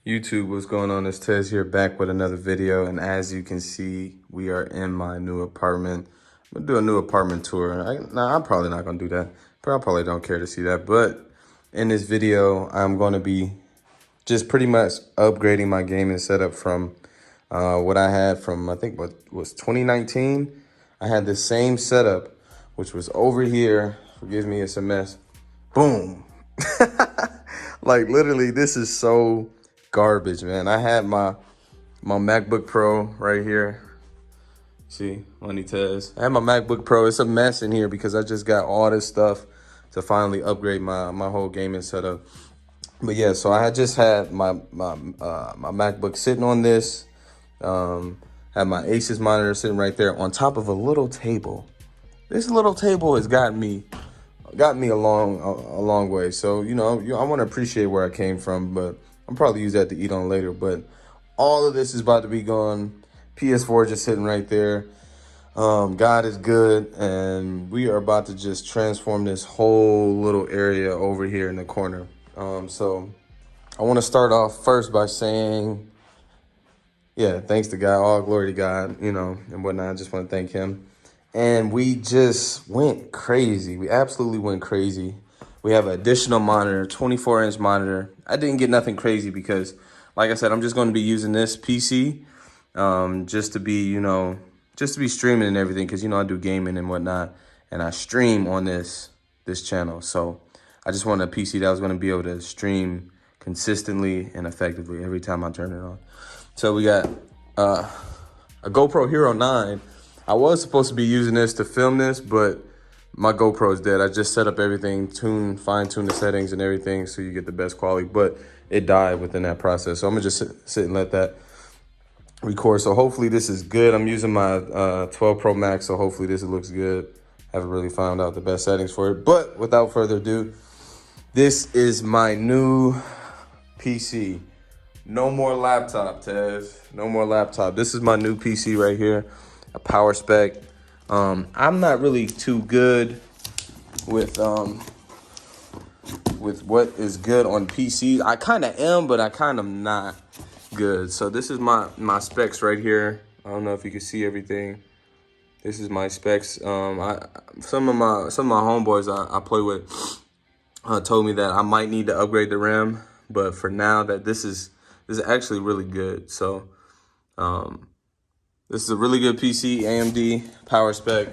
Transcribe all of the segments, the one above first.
YouTube, what's going on? It's Tez here, back with another video, and as you can see, we are in my new apartment. I'm gonna do a new apartment tour. I'm probably not gonna do that. I probably don't care to see that, but in this video, I'm gonna be just pretty much upgrading my gaming setup from what I had from, I think, what was 2019. I had the same setup, which was over here. Forgive me, it's a mess. Boom. Like, literally, this is so garbage, man. I had my MacBook Pro right here. See, Money Tez. I had my MacBook Pro. It's a mess in here because I just got all this stuff to finally upgrade my whole gaming setup. But yeah, so I had just had my MacBook sitting on this. Had my Asus monitor sitting right there on top of a little table. This little table has got me a long way. So, I want to appreciate where I came from, but I'm probably use that to eat on later. But all of this is about to be gone. PS4 just sitting right there. God is good, and we are about to just transform this whole little area over here in the corner. So I want to start off first by saying, yeah, thanks to God, all glory to God, and whatnot. I just want to thank him. And we just went crazy. We absolutely went crazy. We have an additional monitor, 24-inch monitor. I didn't get nothing crazy because, like I said, I'm just going to be using this PC just to be streaming and everything, because, I do gaming and whatnot, and I stream on this channel. So I just wanted a PC that was going to be able to stream consistently and effectively every time I turn it on. So we got a GoPro Hero 9. I was supposed to be using this to film this, but my GoPro is dead. I just set up everything, fine-tune the settings and everything so you get the best quality, but it died within that process. So I'm gonna just sit and let that record. So hopefully this is good. I'm using my 12 Pro Max, so hopefully this looks good. Haven't really found out the best settings for it, but without further ado, this is my new PC. No more laptop, Tez. No more laptop. This is my new PC right here. A power spec. I'm not really too good with what is good on PCs. I kind of am, but I kind of not good. So this is my specs right here. I don't know if you can see everything. This is my specs. Some of my homeboys I play with told me that I might need to upgrade the RAM, but for now, that this is actually really good. So this is a really good PC, AMD power spec.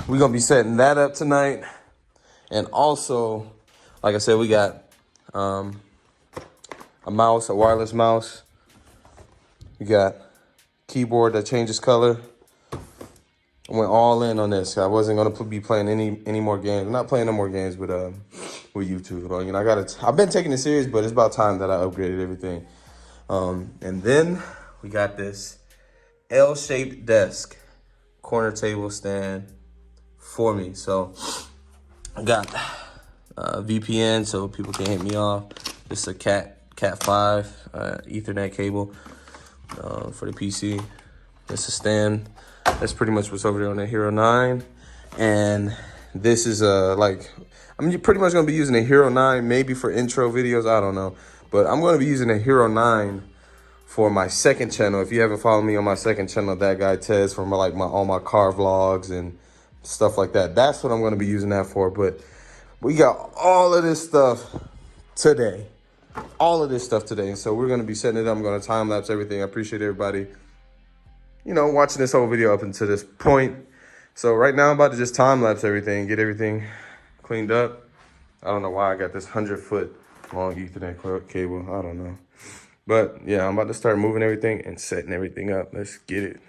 We're gonna be setting that up tonight. And also, like I said, we got a mouse, a wireless mouse. We got keyboard that changes color. I went all in on this. I wasn't gonna be playing any more games. I'm not playing no more games with YouTube. But, I've been taking it serious, but it's about time that I upgraded everything. And then we got this L-shaped desk, corner table stand for me. So I got VPN so people can hit me off. This is a Cat 5 Ethernet cable for the PC. This is a stand. That's pretty much what's over there on the Hero 9. And this is I'm pretty much gonna be using a Hero 9 maybe for intro videos. I don't know, but I'm gonna be using a Hero 9 for my second channel. If you haven't followed me on my second channel, That Guy Tez, for all my car vlogs and stuff like that. That's what I'm going to be using that for. But we got all of this stuff today. All of this stuff today. And so we're going to be setting it up. I'm going to time lapse everything. I appreciate everybody, watching this whole video up until this point. So right now I'm about to just time lapse everything, get everything cleaned up. I don't know why I got this 100-foot long Ethernet cable. I don't know. But yeah, I'm about to start moving everything and setting everything up. Let's get it.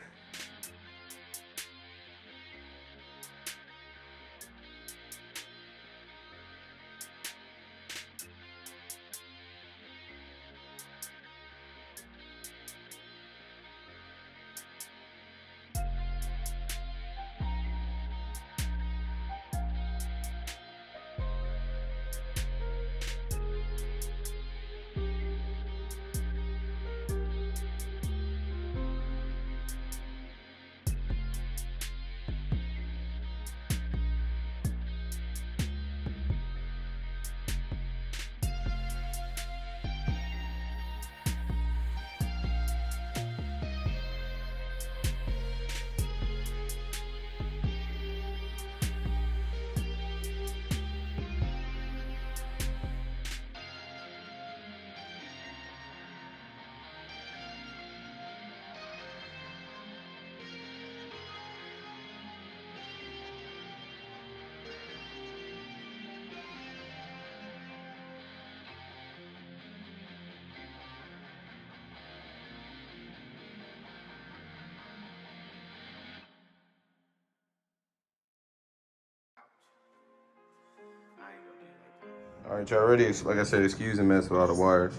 All right, y'all ready? Like I said, excuse the mess with all the wires.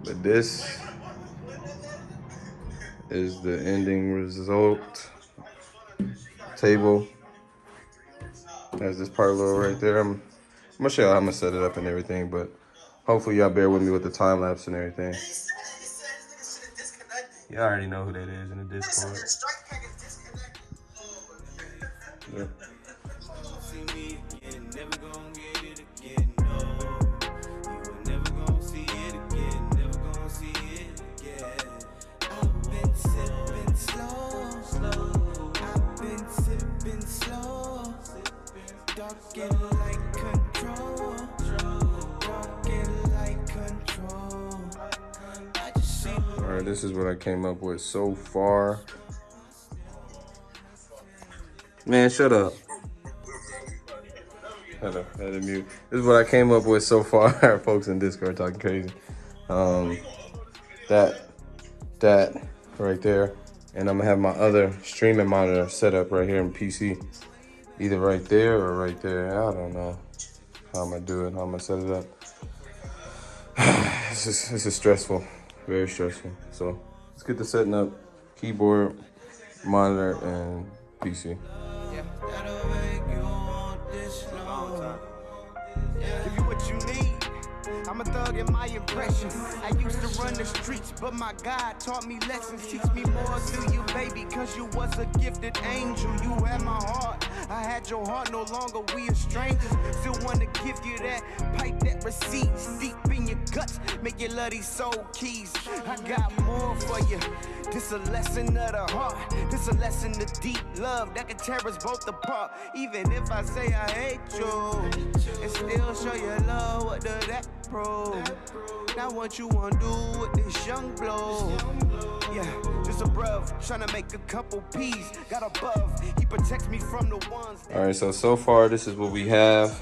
But this is the ending result. Table. There's this part little right there. I'm gonna show you how I'm gonna set it up and everything, but hopefully y'all bear with me with the time lapse and everything. Y'all already know who that is in the Discord. Yep. All right, this is what I came up with so far. Man, shut up. Had to mute. This is what I came up with so far. Folks in Discord talking crazy. That right there. And I'm gonna have my other streaming monitor set up right here in PC. Either right there or right there. I don't know how I'm gonna do it, how I'm gonna set it up. This is stressful, very stressful. So let's get the setting up, keyboard, monitor, and PC. Give you what you need. I'm a thug in my impression. I used to run the streets, but my God taught me lessons. Teach me more through you, baby, cause you was a gifted angel. You had my heart, I had your heart, no longer we are strangers. Still wanna give you that pipe, that receipts deep in your guts. Make you love these soul keys. I got more for you. This a lesson of the heart. This a lesson of deep love that can tear us both apart. Even if I say I hate you, and still show you love, what does that prove? Now what you wanna do with this young blow? Yeah, just a bruv, tryna make a couple P's. Got above, he protects me from the ones. All right, so far this is what we have.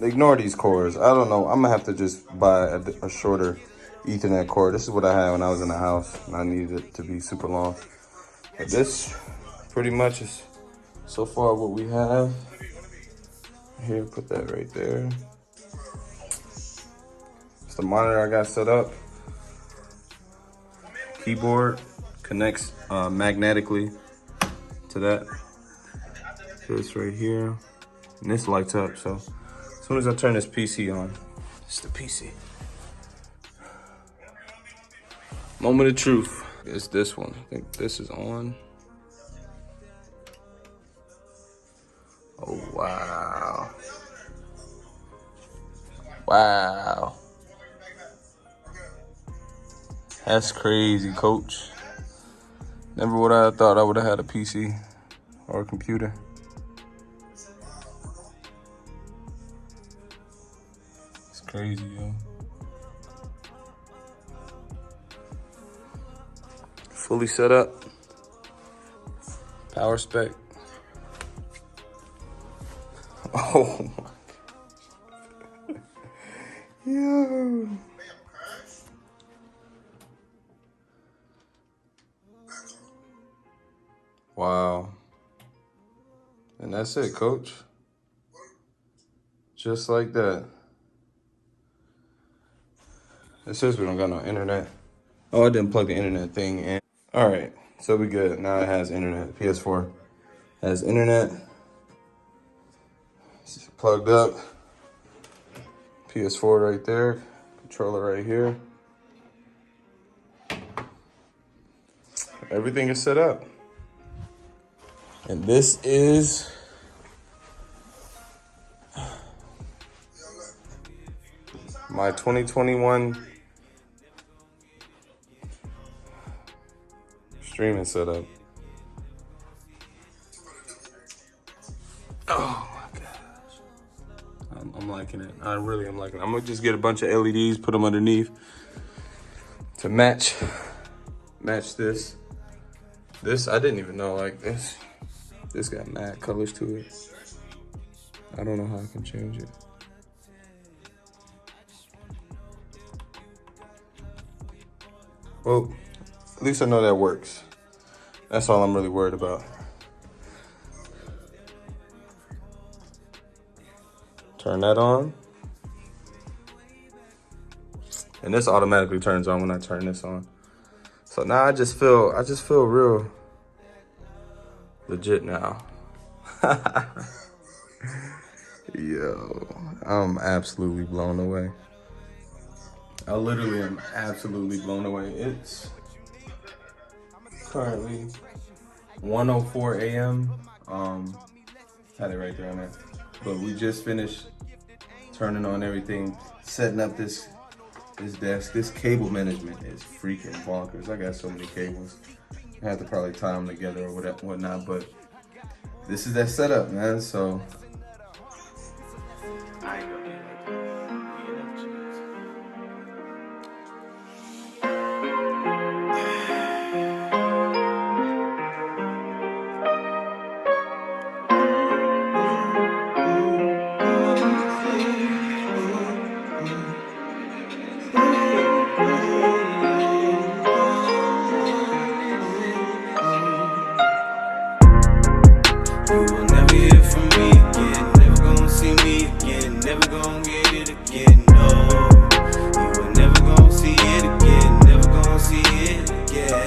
Ignore these cords. I don't know. I'm gonna have to just buy a shorter Ethernet cord. This is what I had when I was in the house, and I needed it to be super long. But this pretty much is so far what we have. Here, put that right there. It's the monitor I got set up. Keyboard connects magnetically to that. This right here. And this lights up, so as soon as I turn this PC on, it's the PC. Moment of truth. It's this one. I think this is on. Oh, wow. Wow. That's crazy, coach. Never would I have thought I would have had a PC or a computer. It's crazy, yo. Fully set up. Power spec. Oh my God. Yo. Wow. And that's it, coach. Just like that. It says we don't got no internet. Oh, I didn't plug the internet thing in. All right, so we good. Now it has internet. PS4 has internet. It's plugged up. PS4 right there. Controller right here. Everything is set up. And this is my 2021 streaming setup. Oh my gosh. I'm liking it. I really am liking it. I'm gonna just get a bunch of LEDs, put them underneath to match this. This, I didn't even know, like this. This got mad colors to it. I don't know how I can change it. Well, at least I know that works. That's all I'm really worried about. Turn that on. And this automatically turns on when I turn this on. So now I just feel real legit now. Yo, I'm absolutely blown away. I literally am absolutely blown away. It's currently 1:04 a.m. Had it right there on there. But we just finished turning on everything, setting up this desk. This cable management is freaking bonkers. I got so many cables. I have to probably tie them together or whatnot, but this is that setup, man. So I ain't gonna get You will never hear from me again, never gonna see me again, never gonna get it again, no. You will never gonna see it again, never gonna see it again.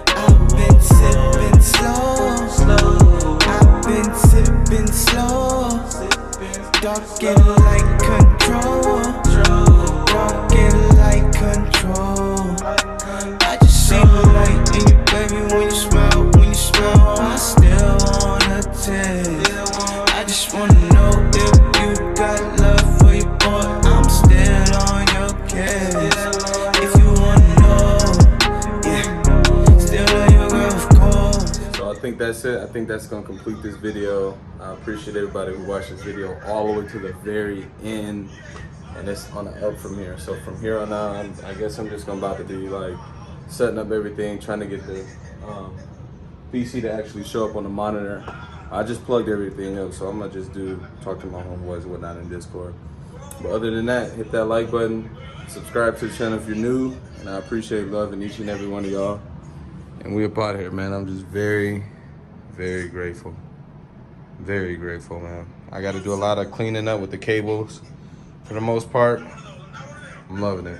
I've been sipping slow, I've been sipping slow, dark and like control, dark and like control. I just see the light in you, baby, when you smile, I still wanna taste. I just wanna know if you got love for your boy, I'm still on your case. If you wanna know, yeah, still on your girl, of course. So I think that's it. I think that's gonna complete this video. I appreciate everybody who watched this video all the way to the very end. And it's on the up from here. So from here on out, I guess I'm just gonna about to be like setting up everything, trying to get the PC to actually show up on the monitor. I just plugged everything up, so I'm gonna just talk to my homeboys and whatnot in Discord. But other than that, hit that like button, subscribe to the channel if you're new, and I appreciate loving each and every one of y'all. And we up out here, man. I'm just very, very grateful. Very grateful, man. I got to do a lot of cleaning up with the cables. For the most part, I'm loving it.